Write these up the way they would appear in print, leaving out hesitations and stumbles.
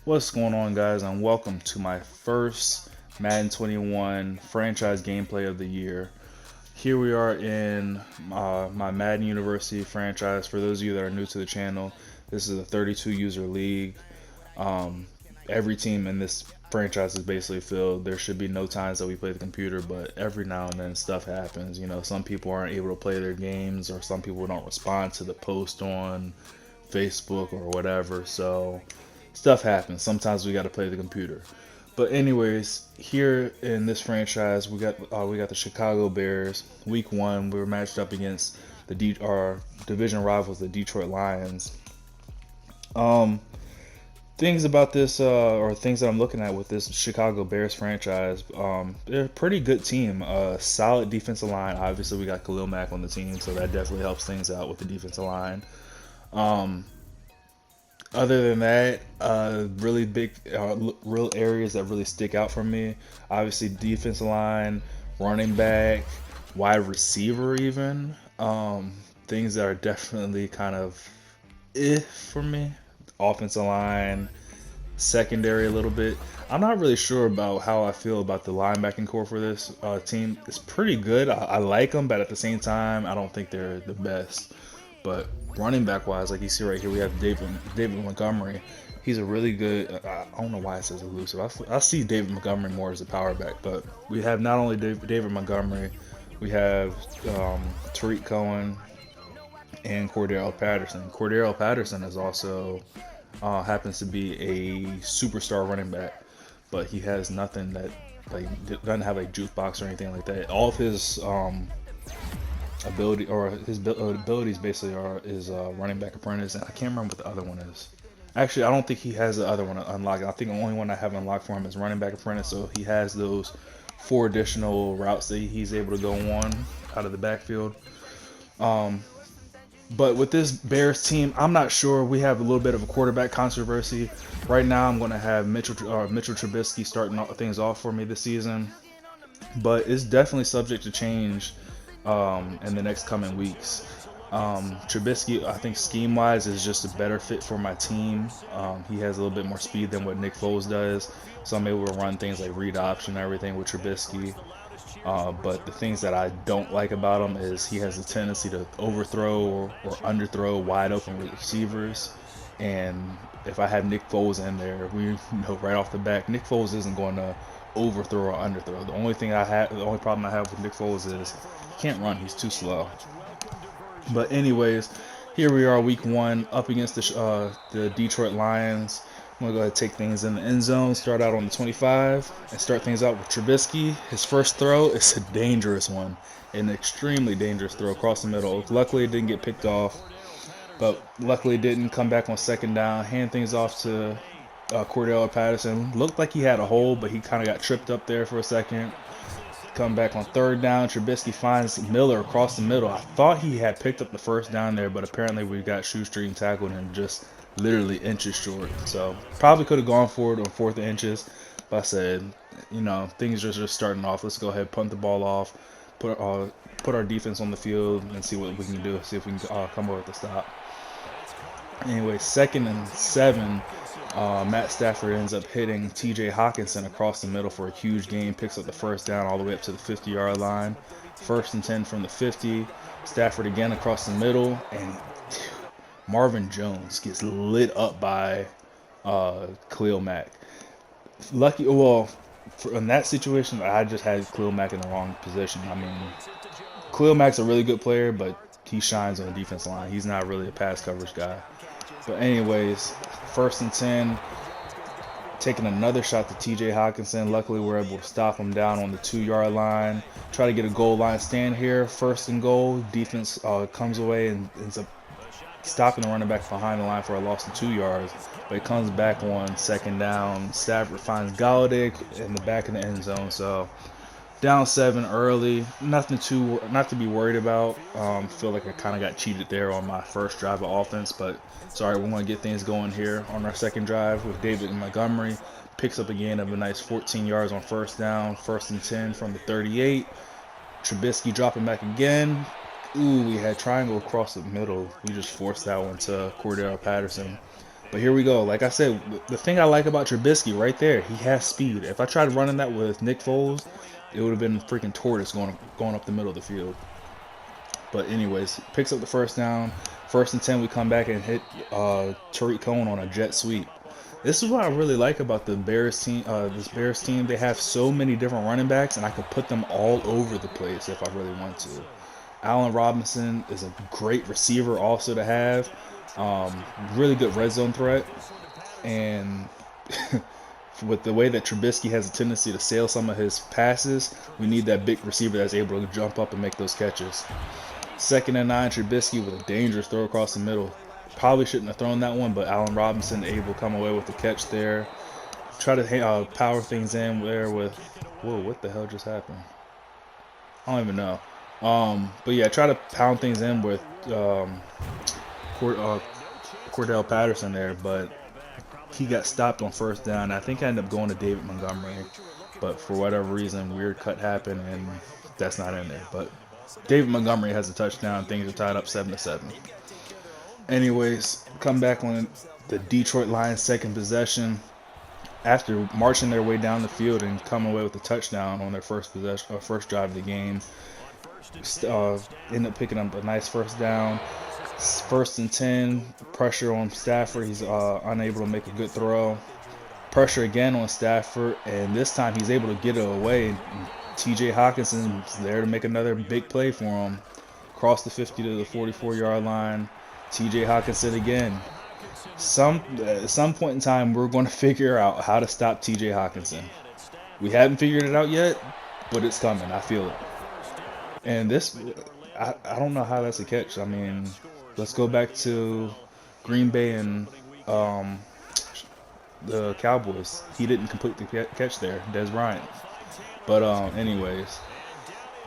What's going on, guys, and welcome to my first Madden 21 franchise gameplay of the year. Here we are in my Madden University franchise. For those of you that are new to the channel, this is a 32 user league. Um, every team in this franchise is basically filled. There should be no times that we play the computer, but every now and then stuff happens. You know, some people aren't able to play their games, or some people don't respond to the post on Facebook or whatever. So stuff happens. Sometimes we got to play the computer. But anyways, here in this franchise, we got the Chicago Bears. Week one, we were matched up against our division rivals, the Detroit Lions. Um, things about this, or things that I'm looking at with this Chicago Bears franchise, they're a pretty good team. Solid defensive line. Obviously, we got Khalil Mack on the team, so that definitely helps things out with the defensive line. Um, Other than that, really big, real areas that really stick out for me. Obviously, defensive line, running back, wide receiver, even. Things that are definitely kind of for me. Offensive line, secondary a little bit. I'm not really sure about how I feel about the linebacking core for this team. It's pretty good. I like them, but at the same time, I don't think they're the best. But running back wise, like you see right here, we have David Montgomery. He's a really good. I don't know why it says elusive. I see David Montgomery more as a power back, but we have not only David Montgomery, we have Tariq Cohen and Cordell Patterson. Cordell Patterson is also happens to be a superstar running back, but he has nothing that like doesn't have a jukebox or anything like that. All of his abilities basically are is running back apprentice, and I can't remember what the other one is. Actually, I don't think he has the other one unlocked. I think the only one I have unlocked for him is running back apprentice. So he has those four additional routes that he's able to go on out of the backfield. Um, but with this Bears team, I'm not sure. We have a little bit of a quarterback controversy right now. I'm going to have Mitchell Trubisky starting things off for me this season, but it's definitely subject to change in the next coming weeks. Trubisky, I think scheme-wise, is just a better fit for my team. He has a little bit more speed than what Nick Foles does, so I'm able to run things like read option and everything with Trubisky. But the things that I don't like about him is he has a tendency to overthrow or underthrow wide open receivers. And if I have Nick Foles in there, we know right off the bat, Nick Foles isn't going to overthrow or underthrow. The only problem I have with Nick Foles is he can't run. He's too slow. But anyways, here we are, week one, up against the Detroit Lions. I'm gonna go ahead and take things in the end zone. Start out on the 25 and start things out with Trubisky. His first throw is a dangerous one, an extremely dangerous throw across the middle. Luckily, it didn't get picked off, but luckily it didn't come back on second down. Hand things off to Cordell Patterson. Looked like he had a hole, but he kind of got tripped up there for a second. Come back on third down. Trubisky finds Miller across the middle. I thought he had picked up the first down there, but apparently we got shoestring tackled him just literally inches short. So probably could have gone for it on fourth and inches. But I said, things are just starting off. Let's go ahead, punt the ball off, put our defense on the field, and see what we can do. See if we can come over with the stop. Anyway, 2nd and 7. Matt Stafford ends up hitting T.J. Hawkinson across the middle for a huge gain. Picks up the first down all the way up to the 50-yard line. 1st and 10 from the 50. Stafford again across the middle, and Marvin Jones gets lit up by Khalil Mack. In that situation, I just had Khalil Mack in the wrong position. I mean, Khalil Mack's a really good player, but he shines on the defense line. He's not really a pass coverage guy. But anyways, 1st and 10, taking another shot to T.J. Hawkinson. Luckily, we're able to stop him down on the 2-yard line. Try to get a goal line stand here. 1st and goal. Defense comes away and ends up stopping the running back behind the line for a loss of 2 yards. But it comes back on second down. Stafford finds Galladay in the back of the end zone. So down 7 early, not to be worried about. Feel like I kind of got cheated there on my first drive of offense, but sorry, we're going to get things going here on our second drive with David Montgomery. Picks up a gain of a nice 14 yards on first down, 1st and 10 from the 38. Trubisky dropping back again. Ooh, we had triangle across the middle. We just forced that one to Cordell Patterson. But here we go. Like I said, the thing I like about Trubisky right there, he has speed. If I tried running that with Nick Foles, it would have been freaking tortoise going up the middle of the field. But anyways, picks up the first down. 1st and 10, we come back and hit Tariq Cohen on a jet sweep. This is what I really like about the Bears team. This Bears team, they have so many different running backs, and I could put them all over the place if I really want to. Allen Robinson is a great receiver also to have. Really good red zone threat. And with the way that Trubisky has a tendency to sail some of his passes, we need that big receiver that's able to jump up and make those catches. 2nd and 9, Trubisky with a dangerous throw across the middle. Probably shouldn't have thrown that one, but Allen Robinson able to come away with the catch there. Try to power things in there with... Whoa, what the hell just happened? I don't even know. But yeah, try to pound things in with Cordell Patterson there, but he got stopped on 1st down. I think I ended up going to David Montgomery, but for whatever reason, weird cut happened, and that's not in there. But David Montgomery has a touchdown. Things are tied up 7-7. Anyways, come back on the Detroit Lions' second possession. After marching their way down the field and coming away with a touchdown on their first possession, first drive of the game, end up picking up a nice 1st down. 1st and 10, pressure on Stafford. He's unable to make a good throw. Pressure again on Stafford, and this time he's able to get it away. And T.J. Hawkinson's there to make another big play for him. Across the 50 to the 44-yard line. T.J. Hawkinson again. At some point in time, we're going to figure out how to stop T.J. Hawkinson. We haven't figured it out yet, but it's coming. I feel it. And this, I don't know how that's a catch. I mean, let's go back to Green Bay and the Cowboys. He didn't complete the catch there, Des Bryant. But anyways,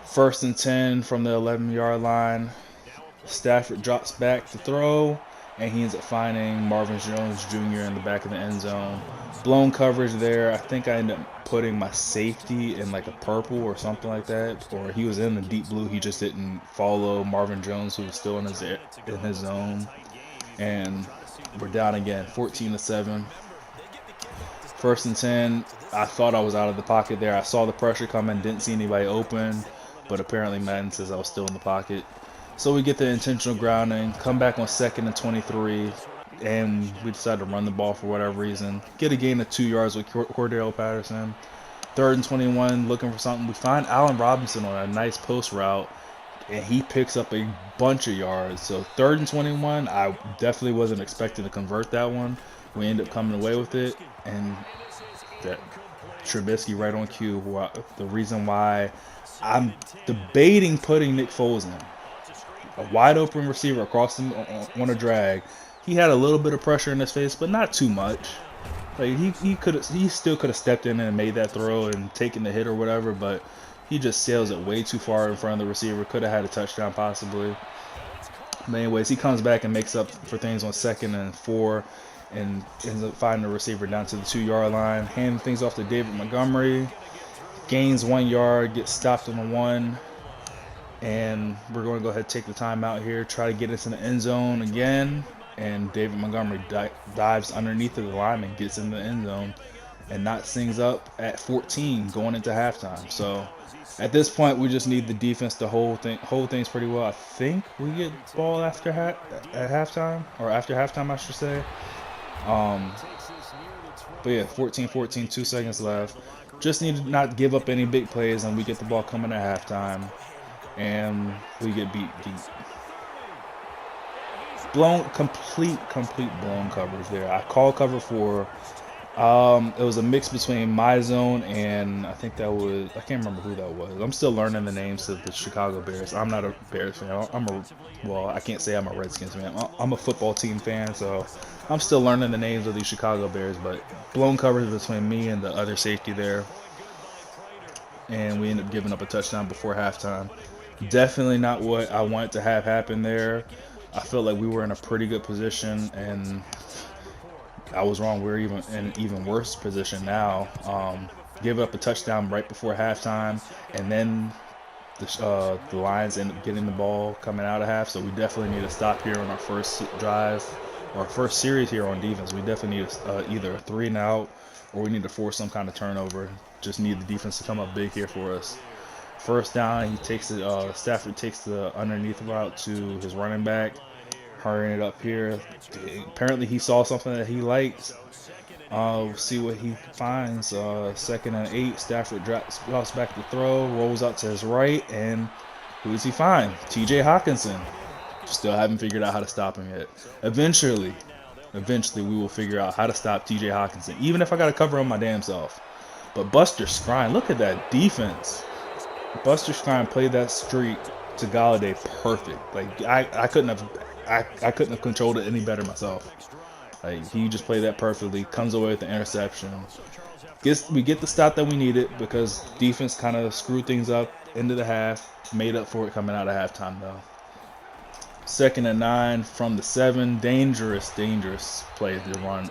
1st and 10 from the 11-yard line. Stafford drops back to throw, and he ends up finding Marvin Jones Jr. in the back of the end zone. Blown coverage there. I think I ended up putting my safety in like a purple or something like that, or he was in the deep blue. He just didn't follow Marvin Jones, who was still in his zone. And we're down again, 14-7. 1st and 10. I thought I was out of the pocket there. I saw the pressure coming, didn't see anybody open, but apparently Madden says I was still in the pocket. So we get the intentional grounding, come back on 2nd and 23, and we decide to run the ball for whatever reason. Get a gain of 2 yards with Cordell Patterson. 3rd and 21, looking for something. We find Allen Robinson on a nice post route, and he picks up a bunch of yards. So 3rd and 21, I definitely wasn't expecting to convert that one. We end up coming away with it, and that Trubisky right on cue. The reason why I'm debating putting Nick Foles in. A wide open receiver across him on a drag. He had a little bit of pressure in his face, but not too much. Like he still could have stepped in and made that throw and taken the hit or whatever, but he just sails it way too far in front of the receiver. Could have had a touchdown possibly. But anyways, he comes back and makes up for things on 2nd and 4, and ends up finding the receiver down to the 2-yard line, handing things off to David Montgomery. Gains 1 yard, gets stopped on the 1. And we're going to go ahead and take the time out here, try to get us in the end zone again. And David Montgomery dives underneath of the lineman, gets in the end zone, and knocks things up at 14 going into halftime. So at this point, we just need the defense to hold things pretty well. I think we get ball after at halftime, or after halftime, I should say. But yeah, 14-14, 2 seconds left. Just need to not give up any big plays, and we get the ball coming at halftime. And we get beat deep. Complete blown coverage there. I call cover 4. It was a mix between my zone and I can't remember who that was. I'm still learning the names of the Chicago Bears. I'm not a Bears fan. I can't say I'm a Redskins fan. I'm a football team fan, so I'm still learning the names of these Chicago Bears. But blown coverage between me and the other safety there. And we end up giving up a touchdown before halftime. Definitely not what I wanted to have happen there. I felt like we were in a pretty good position, and I was wrong. We're in an even worse position now. Give up a touchdown right before halftime, and then the Lions end up getting the ball coming out of half. So we definitely need to stop here on our first drive our first series here on defense. We definitely need either a 3 and out, or we need to force some kind of turnover. Just need the defense to come up big here for us. First down, he takes it. Stafford takes the underneath route to his running back, hurrying it up here. Apparently, he saw something that he liked. We'll see what he finds. 2nd and 8. Stafford drops back to throw, rolls out to his right, and who does he find? T.J. Hawkinson. Still haven't figured out how to stop him yet. Eventually, we will figure out how to stop T.J. Hawkinson, even if I got to cover him my damn self. But Buster Skrine, look at that defense. Buster Skrine played that streak to Galladay perfect. Like I couldn't have controlled it any better myself. Like he just played that perfectly. Comes away with the interception. We get the stop that we needed because defense kind of screwed things up into the half. Made up for it coming out of halftime though. 2nd and 9 from the 7. Dangerous play to run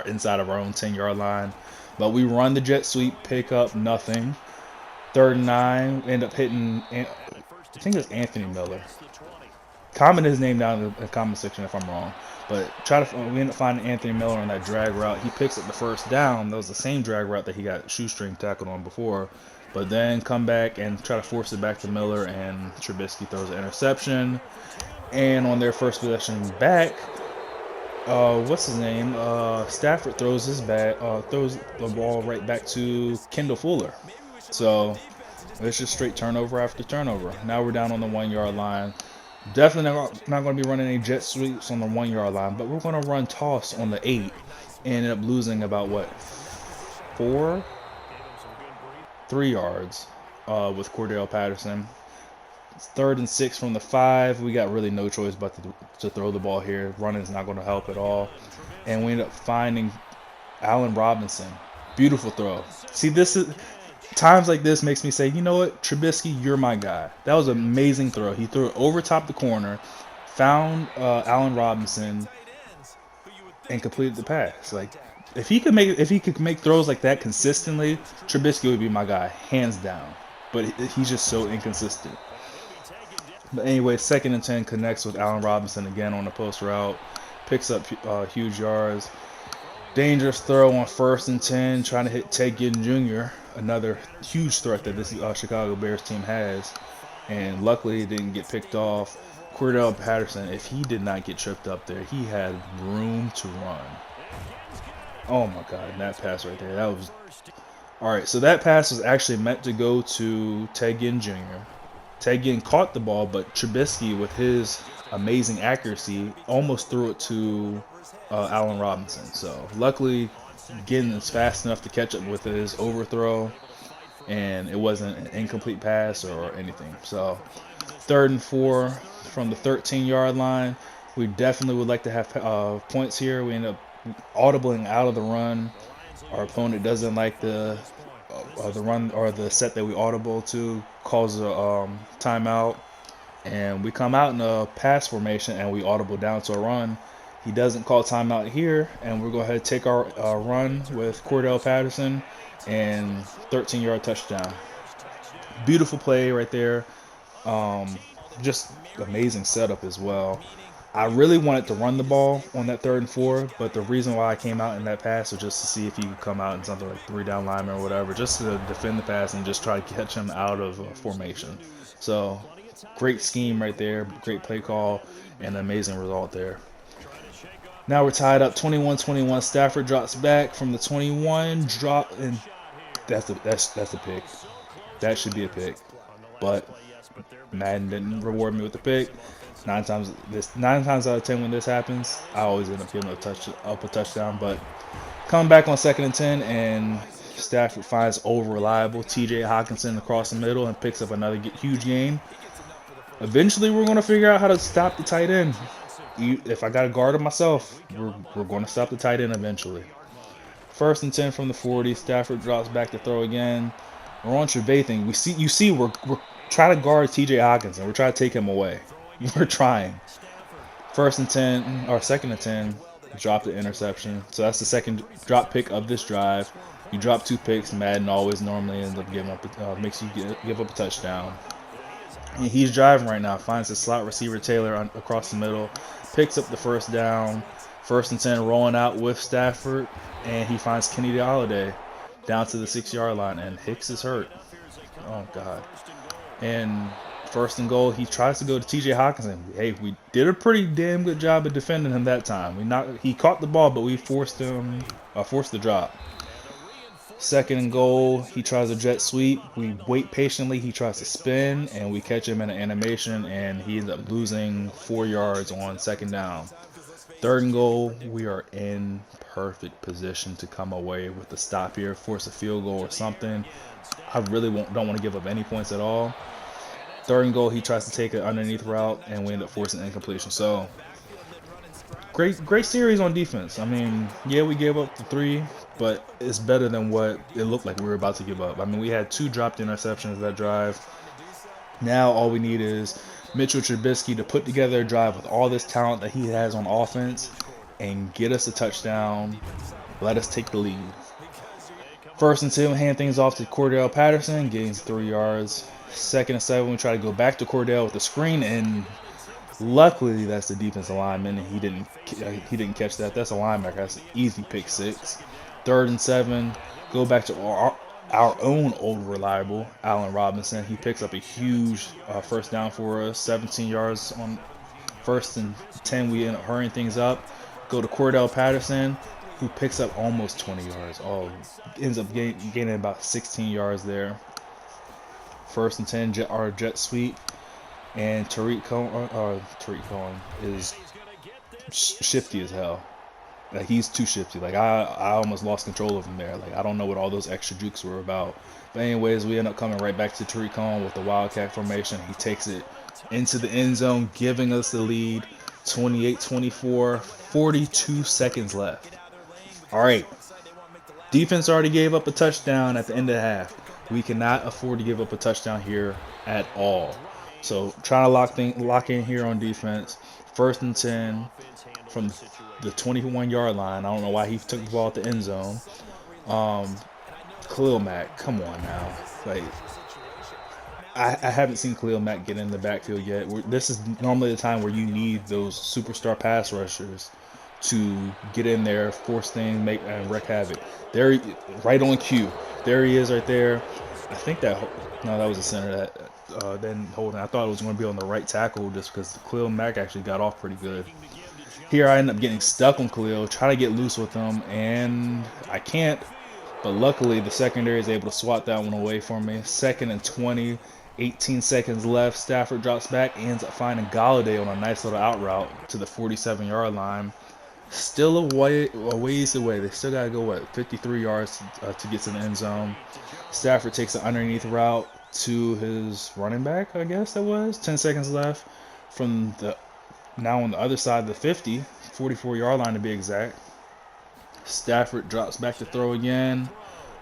inside of our own 10-yard line. But we run the jet sweep, pick up nothing. 3rd and 9, end up hitting, I think it's Anthony Miller. Comment his name down in the comment section if I'm wrong. But we end up finding Anthony Miller on that drag route. He picks up the first down. That was the same drag route that he got shoestring tackled on before. But then come back and try to force it back to Miller, and Trubisky throws an interception. And on their first possession back, what's his name? Stafford throws throws the ball right back to Kendall Fuller. So it's just straight turnover after turnover. Now we're down on the 1-yard line. Definitely not going to be running any jet sweeps on the 1-yard line, but we're going to run toss on the 8. And ended up losing about 3 yards with Cordell Patterson. 3rd and 6 from the 5. We got really no choice but to throw the ball here. Running is not going to help at all. And we end up finding Allen Robinson. Beautiful throw. See, this is times like this makes me say, you know what, Trubisky, you're my guy. That was an amazing throw. He threw it over top the corner, found Allen Robinson, and completed the pass. Like if he could make throws like that consistently, Trubisky would be my guy, hands down. But he's just so inconsistent. But anyway, 2nd and 10 connects with Allen Robinson again on the post route, picks up huge yards. Dangerous throw on 1st and 10, trying to hit Ted Ginn Jr., another huge threat that this Chicago Bears team has. And luckily, it didn't get picked off. Cordell Patterson, if he did not get tripped up there, he had room to run. Oh my God, that pass right there, that was... Alright, so that pass was actually meant to go to Ted Ginn Jr. Ted Ginn caught the ball, but Trubisky, with his amazing accuracy, almost threw it to Allen Robinson. So luckily, Ginn is fast enough to catch up with his overthrow, and it wasn't an incomplete pass or anything. So 3rd and 4 from the 13-yard line. We definitely would like to have points here. We end up audibling out of the run. Our opponent doesn't like the run or the set that we audible to, calls a timeout, and we come out in a pass formation and we audible down to a run. He doesn't call timeout here, and we're going to go ahead and take our run with Cordell Patterson and 13-yard touchdown. Beautiful play right there. Just amazing setup as well. I really wanted to run the ball on that 3rd and 4, but the reason why I came out in that pass was just to see if he could come out in something like 3-down lineman or whatever, just to defend the pass and just try to catch him out of formation. So, great scheme right there, great play call, and an amazing result there. Now we're tied up 21-21. Stafford drops back from the 21, and that's a pick. That should be a pick, but Madden didn't reward me with the pick. 9 times out of 10 when this happens, I always end up giving a touchdown. But come back on 2nd and 10, and Stafford finds over-reliable T.J. Hawkinson across the middle and picks up another huge gain. Eventually, we're going to figure out how to stop the tight end. If I got to guard him myself, we're going to stop the tight end eventually. 1st and 10 from the 40. Stafford drops back to throw again. We're on Trevathan. We're trying to guard T.J. Hawkinson. We're trying to take him away. We're trying. 1st and 10, or 2nd and 10, drop the interception. So that's the second drop pick of this drive. You drop 2 picks, Madden always normally ends up giving up, makes you give up a touchdown. And he's driving right now. Finds his slot receiver Taylor across the middle. Picks up the first down. 1st and 10 rolling out with Stafford. And he finds Kenny Golladay down to the 6-yard line. And Hicks is hurt. Oh, God. And 1st and goal, he tries to go to TJ Hawkinson. Hey, we did a pretty damn good job of defending him that time. He caught the ball, but we forced the drop. 2nd and goal, he tries a jet sweep. We wait patiently. He tries to spin, and we catch him in an animation, and he ends up losing 4 yards on 2nd down. 3rd and goal, we are in perfect position to come away with the stop here, force a field goal or something. I really don't want to give up any points at all. 3rd and goal, he tries to take an underneath route, and we end up forcing incompletion. So, great series on defense. I mean, yeah, we gave up the 3, but it's better than what it looked like we were about to give up. I mean, we had 2 dropped interceptions that drive. Now all we need is Mitchell Trubisky to put together a drive with all this talent that he has on offense and get us a touchdown. Let us take the lead. 1st and 2, hand things off to Cordell Patterson, gains 3 yards. 2nd and 7, we try to go back to Cordell with the screen, and luckily that's the defensive lineman, and he didn't catch that. That's a linebacker. That's an easy pick 6. 3rd and 7, go back to our own old reliable Allen Robinson. He picks up a huge 1st down for us, 17 yards on 1st and 10. We end up hurrying things up. Go to Cordell Patterson, who picks up almost 20 yards. Ends up gaining about 16 yards there. 1st and 10, our jet sweep. And Tariq Cohen is shifty as hell. Like, he's too shifty. Like, I almost lost control of him there. Like, I don't know what all those extra jukes were about. But anyways, we end up coming right back to Tariq Cohen with the Wildcat formation. He takes it into the end zone, giving us the lead. 28-24, 42 seconds left. All right. Defense already gave up a touchdown at the end of the half. We cannot afford to give up a touchdown here at all. So trying to lock in here on defense. 1st and 10 from the 21-yard line. I don't know why he took the ball at the end zone. Khalil Mack, come on now. Like, I haven't seen Khalil Mack get in the backfield yet. This is normally the time where you need those superstar pass rushers to get in there, force things, and wreak havoc. There, right on cue. There he is right there. I think that was a center that then holding. I thought it was going to be on the right tackle just because Khalil Mack actually got off pretty good. Here I end up getting stuck on Khalil, trying to get loose with him, and I can't. But luckily, the secondary is able to swat that one away for me. 2nd and 20, 18 seconds left. Stafford drops back, ends up finding Golladay on a nice little out route to the 47-yard line. Still a ways away. They still got to go, 53 yards to get to the end zone. Stafford takes an underneath route to his running back, I guess that was. 10 seconds left from now on the other side of the 50, 44-yard line to be exact. Stafford drops back to throw again.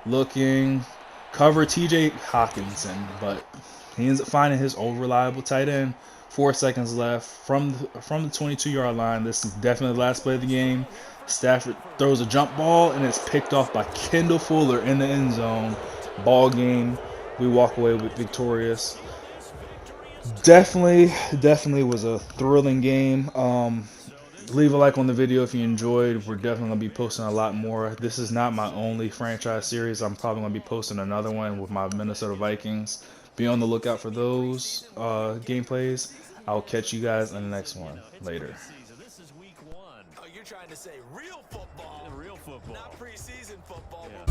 Looking. Cover TJ Hawkinson, but he ends up finding his old reliable tight end. 4 seconds left from the 22-yard line. This is definitely the last play of the game. Stafford throws a jump ball, and it's picked off by Kendall Fuller in the end zone. Ball game. We walk away with victorious. Definitely was a thrilling game. Leave a like on the video if you enjoyed. We're definitely going to be posting a lot more. This is not my only franchise series. I'm probably going to be posting another one with my Minnesota Vikings. Be on the lookout for those gameplays. I'll catch you guys in the next one. Later. This is week 1. Oh, you're trying to say real football. Real football. Not preseason football. Yeah.